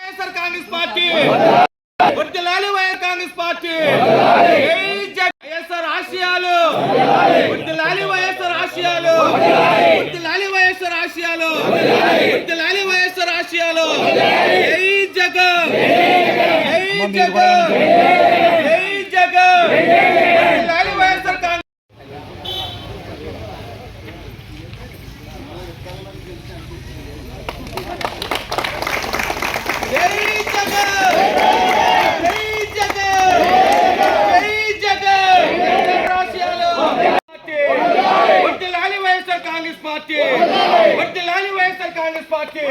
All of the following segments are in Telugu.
వైఎస్ఆర్ కాంగ్రెస్ పార్టీ వర్ధిల్లాలి, వైఎస్ఆర్ కాంగ్రెస్ పార్టీ వైఎస్ఆర్ ఆశయాలు వర్ధిల్లాలి, వైఎస్ఆర్ ఆశయాలు వర్ధిల్లాలి, వైఎస్ఆర్ ఆశయాలు వర్ధిల్లాలి, వైఎస్ఆర్ ఆశయాలు. జై జగన్, జై జగన్, జై జగన్, వర్ధిల్లాలి వైఎస్ఆర్ కాంగ్రెస్. కాంగ్రెస్ పార్టీ వర్ధిల్లాలి, వైఎస్ఆర్ కాంగ్రెస్ పార్టీ.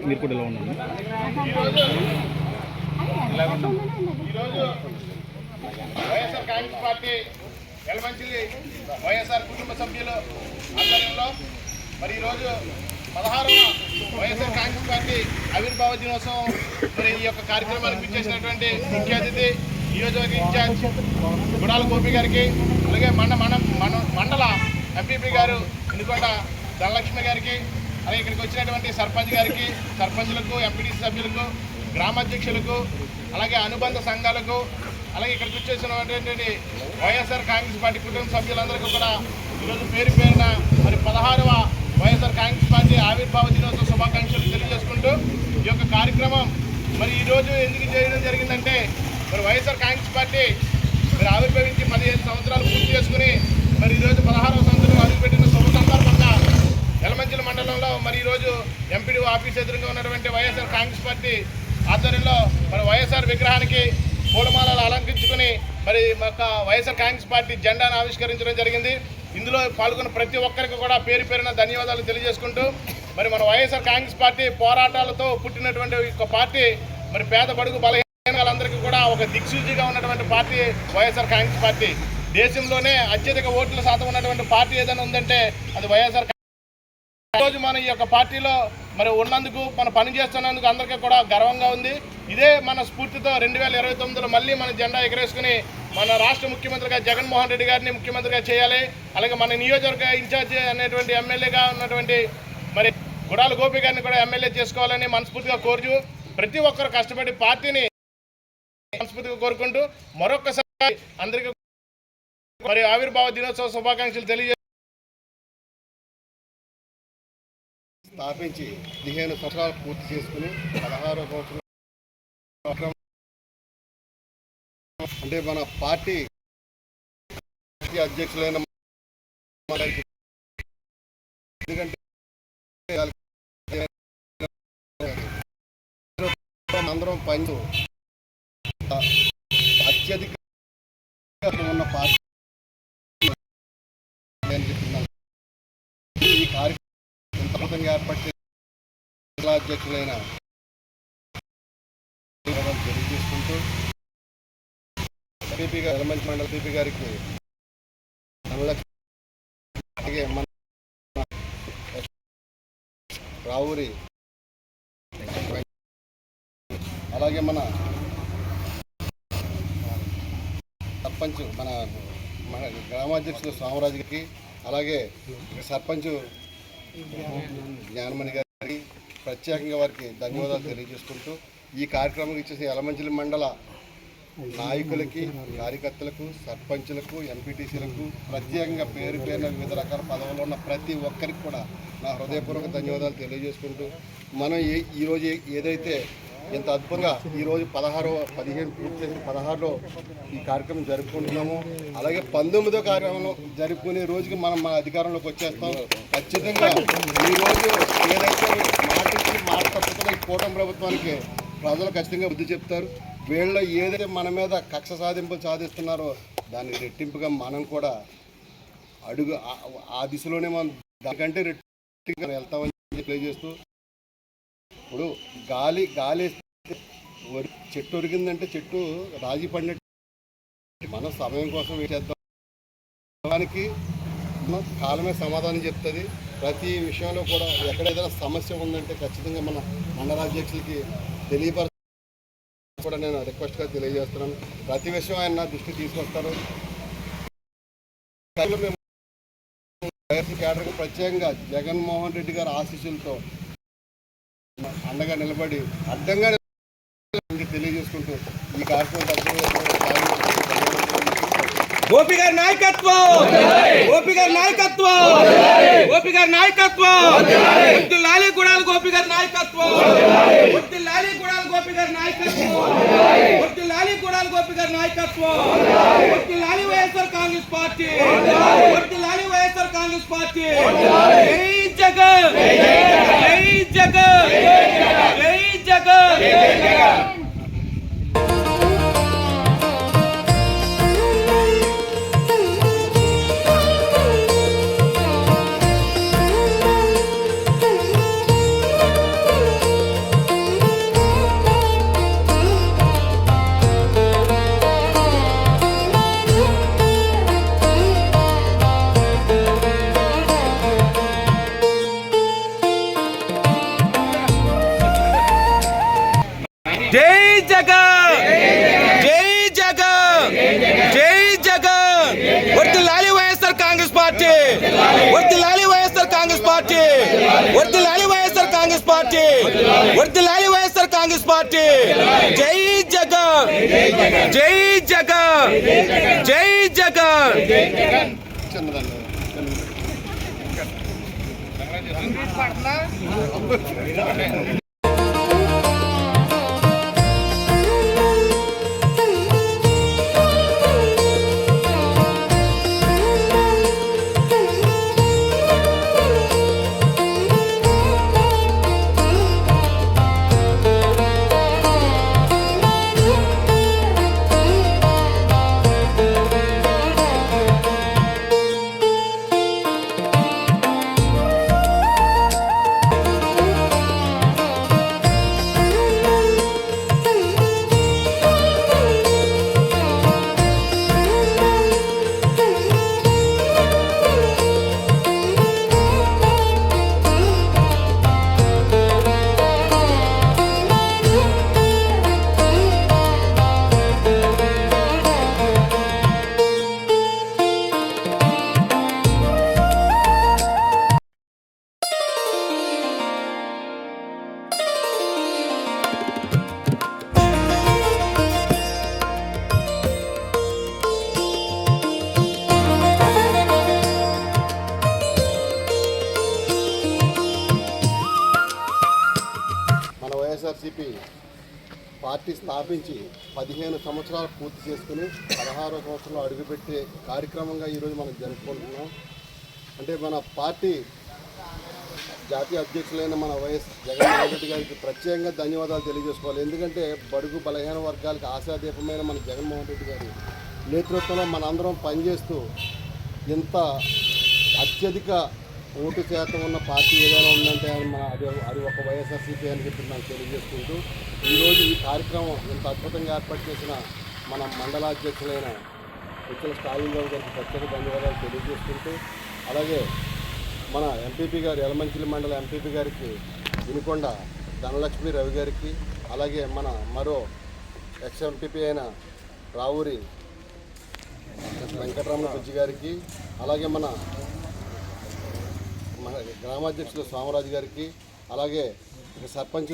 మీరు కూడా ఇలా ఉన్నారు. ఈరోజు వైఎస్ఆర్ కాంగ్రెస్ పార్టీ ఎలమంచిలి వైఎస్ఆర్ కుటుంబ సభ్యులు ఆధ్వర్యంలో మరి ఈరోజు 16వ వైఎస్ఆర్ కాంగ్రెస్ పార్టీ ఆవిర్భావ దినోత్సవం మరి ఈ యొక్క కార్యక్రమానికి ఇచ్చేసినటువంటి ముఖ్య అతిథి నియోజకవర్గ ఇన్ఛార్జ్ గుడాల గోపి గారికి, అలాగే మండల ఎంపీపీ గారు ఇనుకొండ ధనలక్ష్మి గారికి, అలాగే ఇక్కడికి వచ్చినటువంటి సర్పంచ్ గారికి, సర్పంచ్లకు, ఎంపీటీసీ సభ్యులకు, గ్రామాధ్యక్షులకు, అలాగే అనుబంధ సంఘాలకు, అలాగే ఇక్కడికి వచ్చేసినటువంటి వైఎస్ఆర్ కాంగ్రెస్ పార్టీ కుటుంబ సభ్యులందరికీ కూడా ఈరోజు పేరు పేరున మరి 16వ వైఎస్ఆర్ కాంగ్రెస్ పార్టీ ఆవిర్భావ దినోత్సవ శుభాకాంక్షలు తెలియజేసుకుంటూ ఈ యొక్క కార్యక్రమం మరి ఈరోజు ఎందుకు చేయడం జరిగిందంటే మరి వైఎస్ఆర్ కాంగ్రెస్ పార్టీ మరి ఆవిర్భవించి 15 సంవత్సరాలు పూర్తి చేసుకుని మరి ఈరోజు 16వ సంవత్సరం అడుగుపెట్టిన శుభ సందర్భంగా యలమంచిలి మండలంలో మరి ఈరోజు ఎంపీడీఓ ఆఫీస్ ఎదురుగా ఉన్నటువంటి వైఎస్ఆర్ కాంగ్రెస్ పార్టీ ఆధ్వర్యంలో మరి వైఎస్ఆర్ విగ్రహానికి పూలమాలలు అలంకరించుకుని మరి ఒక వైఎస్ఆర్ కాంగ్రెస్ పార్టీ జెండాను ఆవిష్కరించడం జరిగింది. ఇందులో పాల్గొన్న ప్రతి ఒక్కరికి కూడా పేరు పేరున ధన్యవాదాలు తెలియజేసుకుంటూ మరి మన వైఎస్ఆర్ కాంగ్రెస్ పార్టీ పోరాటాలతో పుట్టినటువంటి ఒక పార్టీ మరి పేద బడుగు బలహీనలందరికీ కూడా ఒక దిక్సూచిగా ఉన్నటువంటి పార్టీ వైఎస్ఆర్ కాంగ్రెస్ పార్టీ. దేశంలోనే అత్యధిక ఓట్ల శాతం ఉన్నటువంటి పార్టీ ఏదైనా ఉందంటే అది వైఎస్ఆర్. ఈరోజు మన ఈ యొక్క పార్టీలో మరి ఉన్నందుకు మన పని చేస్తున్నందుకు అందరికీ కూడా గర్వంగా ఉంది. ఇదే మన స్ఫూర్తితో 2029లో మళ్ళీ మన జెండా ఎగరేసుకుని మన రాష్ట్ర ముఖ్యమంత్రిగా జగన్మోహన్ రెడ్డి గారిని ముఖ్యమంత్రిగా చేయాలి. అలాగే మన నియోజకవర్గ ఇన్ఛార్జి అనేటువంటి ఎమ్మెల్యేగా ఉన్నటువంటి మరి గుడాల గోపి గారిని కూడా ఎమ్మెల్యే చేసుకోవాలని మనస్ఫూర్తిగా కోరుచు ప్రతి ఒక్కరు కష్టపడి పార్టీని మనస్ఫూర్తిగా కోరుకుంటూ మరొకసారి అందరికీ మరి ఆవిర్భావ దినోత్సవ శుభాకాంక్షలు తెలియజేస్తారు. స్థాపించి 15 సంవత్సరాలు పూర్తి చేసుకుని 16వ సంవత్సరం అంటే మన పార్టీ అధ్యక్షులైన ఎందుకంటే అందరం పని అత్యధిక ఉన్న పార్టీ ఈ కార్యక్రమం ఏర్పడితే జిల్లా అధ్యక్షులైన తెలియజేసుకుంటూ పీపీ గారు యలమంచిలి మండల పీపీ గారికి అలాగే మన రావురి అలాగే మన సర్పంచ్ మన గ్రామాధ్యక్షులు సోమరాజు గారికి అలాగే సర్పంచ్ జ్ఞానమణి గారికి ప్రత్యేకంగా వారికి ధన్యవాదాలు తెలియజేసుకుంటూ ఈ కార్యక్రమం ఇచ్చేసి యలమంచిలి మండల నాయకులకి, కార్యకర్తలకు, సర్పంచులకు, ఎంపీటీసీలకు ప్రత్యేకంగా పేరు పేరున వివిధ రకాల పదవుల్లో ఉన్న ప్రతి ఒక్కరికి కూడా నా హృదయపూర్వక ధన్యవాదాలు తెలియజేసుకుంటూ మనం ఈరోజు ఏదైతే ఇంత అద్భుతంగా ఈరోజు 15 పూర్తి చేసిన 16లో ఈ కార్యక్రమం జరుపుకుంటున్నాము. అలాగే 19వ కార్యక్రమం జరుపుకునే రోజుకి మనం మన అధికారంలోకి వచ్చేస్తాం. ఖచ్చితంగా ఈరోజు ఏదైతే మాట తప్పుతున్న ఈ కూటమి ప్రభుత్వానికి ప్రజలు ఖచ్చితంగా బుద్ధి చెప్తారు. వీళ్ళు ఏదైతే మన మీద కక్ష సాధింపులు సాధిస్తున్నారో దాన్ని రెట్టింపుగా మనం కూడా అడుగు ఆ దిశలోనే మనం దానికంటే రెట్టింపుగా వెళ్తామని తెలియజేస్తూ ఇప్పుడు గాలి చెట్టు ఒరిగిందంటే చెట్టు రాజీ పడినట్టు మనం సమయం కోసం వెయిట్ చేద్దాం. దానికి కాలమే సమాధానం చెప్తుంది. ప్రతి విషయంలో కూడా ఎక్కడ ఏదైనా సమస్య ఉందంటే ఖచ్చితంగా మన మండలాధ్యక్షులకి తెలియపరచాలి. కూడా నేను రిక్వెస్ట్గా తెలియజేస్తున్నాను. ప్రతి విషయం ఆయన నా దృష్టికి తీసుకొస్తారు. మేము వైఎస్ఆర్ కేడర్కి ప్రత్యేకంగా జగన్మోహన్ రెడ్డి గారి ఆశీస్సులతో అండగా నిలబడి అడ్డంగా తెలియజేసుకుంటూ ఈ కార్యక్రమం గోపి గారి నాయకత్వం, గోపి గారి నాయకత్వం, గోపి గారి నాయకత్వం, లాలి గుడాలు గోపి గారి నాయకత్వం, లాలి గుడాలు గోపి గారి నాయకత్వం, లాలి గుడాలు గోపి గారి నాయకత్వం, లాలి వైఎస్ఆర్ కాంగ్రెస్ పార్టీ, లాలి వైఎస్ఆర్ కాంగ్రెస్ పార్టీ. జై జగన్, జై జగన్, జై జగన్. జై జగన్, జై జగన్, జై జగన్. వర్ధిల్లాలి వైఎస్ఆర్ కాంగ్రెస్ పార్టీ, వర్ధిల్లాలి వైఎస్ఆర్ కాంగ్రెస్ పార్టీ, వర్ధిల్లాలి వైఎస్ఆర్ కాంగ్రెస్ పార్టీ, వర్ధిల్లాలి వైఎస్ఆర్ కాంగ్రెస్ పార్టీ. జై జగన్, జై జగన్, జై జగన్. వైఎస్ఆర్సీపీ పార్టీ స్థాపించి 15 సంవత్సరాలు పూర్తి చేసుకుని 16వ సంవత్సరంలో అడుగుపెట్టే కార్యక్రమంగా ఈరోజు మనం జరుపుకుంటున్నాం. అంటే మన పార్టీ జాతీయ అధ్యక్షులైన మన వైఎస్ జగన్మోహన్ రెడ్డి గారికి ప్రత్యేకంగా ధన్యవాదాలు తెలియజేసుకోవాలి. ఎందుకంటే బడుగు బలహీన వర్గాలకు ఆశాదీపమైన మన జగన్మోహన్ రెడ్డి గారి నేతృత్వంలో మనందరం పనిచేస్తూ ఇంత అత్యధిక ఓటు శాతం ఉన్న పార్టీ ఏదైనా ఉందంటే అది ఒక వైఎస్ఆర్సీపీ అని చెప్పి నాకు తెలియజేసుకుంటూ ఈరోజు ఈ కార్యక్రమం ఇంత అద్భుతంగా ఏర్పాటు చేసిన మన మండలాధ్యక్షులైన ఉచ్చల స్టాలిన్ బాబు గారికి ప్రత్యేక ధన్యవాదాలు తెలియజేసుకుంటూ అలాగే మన ఎంపీపీ గారు యలమంచిలి మండల ఎంపీపీ గారికి వినుకొండ ధనలక్ష్మి రవి గారికి అలాగే మన మరో ఎక్స్ ఎంపీపీ అయిన రావూరి వెంకటరమణ బుజ్జి గారికి అలాగే మన గ్రామాధ్యక్షులు సోమరాజు గారికి అలాగే సర్పంచ్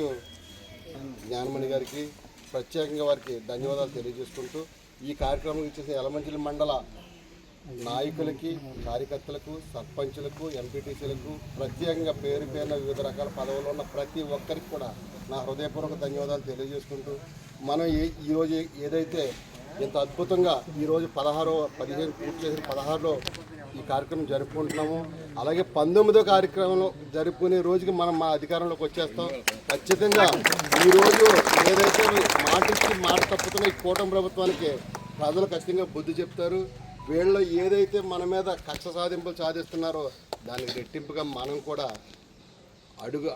జ్ఞానమణి గారికి ప్రత్యేకంగా వారికి ధన్యవాదాలు తెలియజేసుకుంటూ ఈ కార్యక్రమం ఇచ్చేసిన యలమంచిలి మండల నాయకులకి కార్యకర్తలకు సర్పంచులకు ఎంపీటీసీలకు ప్రత్యేకంగా పేరు పేరున వివిధ రకాల పదవుల్లో ఉన్న ప్రతి ఒక్కరికి కూడా నా హృదయపూర్వక ధన్యవాదాలు తెలియజేసుకుంటూ మనం ఈరోజు ఏదైతే ఇంత అద్భుతంగా ఈరోజు 15 పూర్తి చేసిన 16లో ఈ కార్యక్రమం జరుపుకుంటున్నాము. అలాగే 19వ కార్యక్రమంలో జరుపుకునే రోజుకి మనం మా అధికారంలోకి వచ్చేస్తాం. ఖచ్చితంగా ఈరోజు ఏదైతే మాట ఇచ్చి మాట తప్పుతున్న ఈ కూటమి ప్రభుత్వానికి ప్రజలు ఖచ్చితంగా బుద్ధి చెప్తారు. వీళ్ళు ఏదైతే మన మీద కక్ష సాధింపులు సాధిస్తున్నారో దానికి రెట్టింపుగా మనం కూడా అడుగు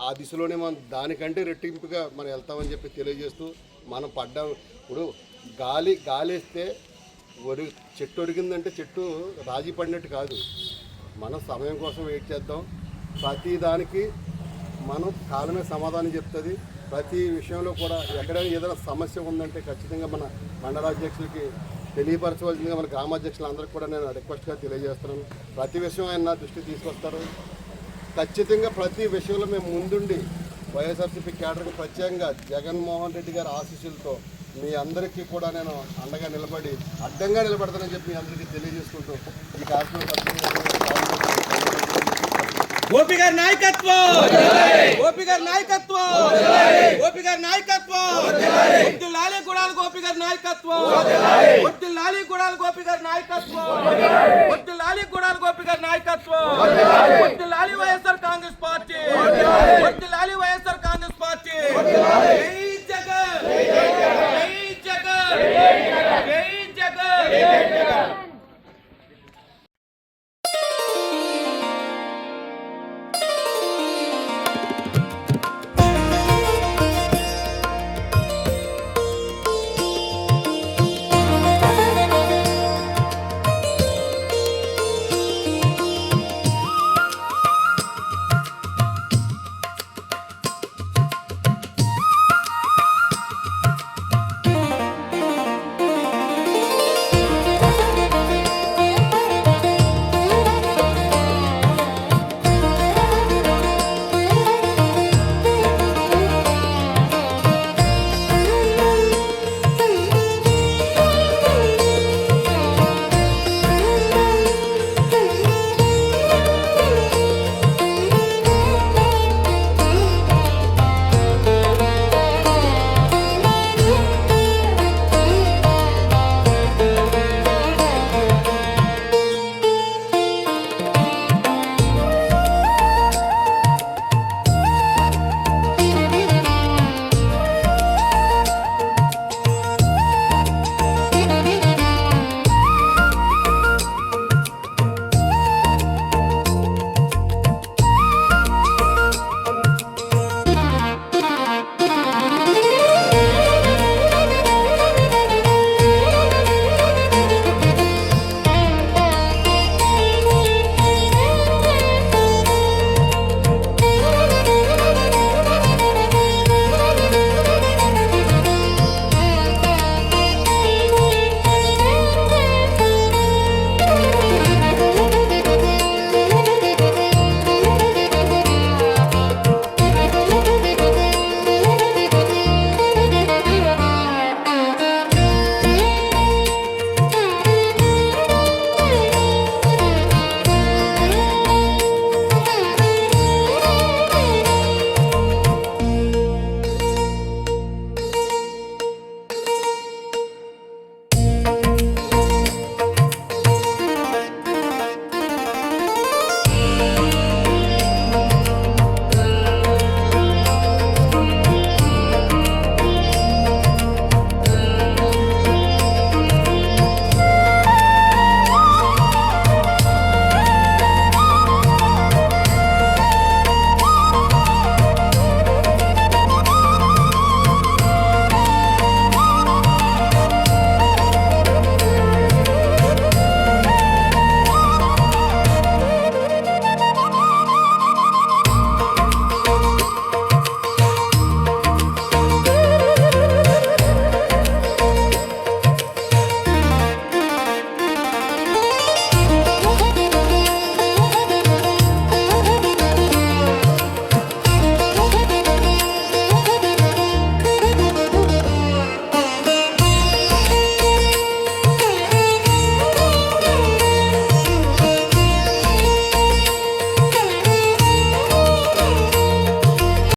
ఆ దిశలోనే మనం దానికంటే రెట్టింపుగా మనం వెళ్తామని చెప్పి తెలియజేస్తూ మనం పడ్డాం. ఇప్పుడు గాలేస్తే చెట్టు ఒరిగిందంటే చెట్టు రాజీ పడినట్టు కాదు. మనం సమయం కోసం వెయిట్ చేద్దాం. ప్రతి దానికి మనం కాలమే సమాధానం చెప్తుంది. ప్రతి విషయంలో కూడా ఎక్కడైనా ఏదైనా సమస్య ఉందంటే ఖచ్చితంగా మన మండలాధ్యక్షులకి తెలియపరచవలసిందిగా మన గ్రామాధ్యక్షులందరికీ కూడా నేను రిక్వెస్ట్గా తెలియజేస్తున్నాను. ప్రతి విషయం ఆయన నా దృష్టికి తీసుకొస్తారు. ఖచ్చితంగా ప్రతి విషయంలో మేము ముందుండి వైఎస్ఆర్సీపీ క్యాడర్కి ప్రత్యేకంగా జగన్మోహన్ రెడ్డి గారి ఆశీస్సులతో మీ అందరికీ కూడా నేను అండగా నిలబడి అడ్డంగా నిలబడతానని చెప్పి మీ అందరికీ తెలియజేసుకుంటూ ఈ కార్యక్రమం గోపి గారి నాయకత్వం, గోపి గారి నాయకత్వం, గోపి గారి నాయకత్వం, వర్ధిల్లాలి గుడాల గోపి గారి నాయకత్వం, వర్ధిల్లాలి గుడాల గోపి గారి నాయకత్వం, వర్ధిల్లాలి గుడాల గోపి గారి నాయకత్వం, వర్ధిల్లాలి వైఎస్ఆర్ కాంగ్రెస్ పార్టీ, వర్ధిల్లాలి వైఎస్ఆర్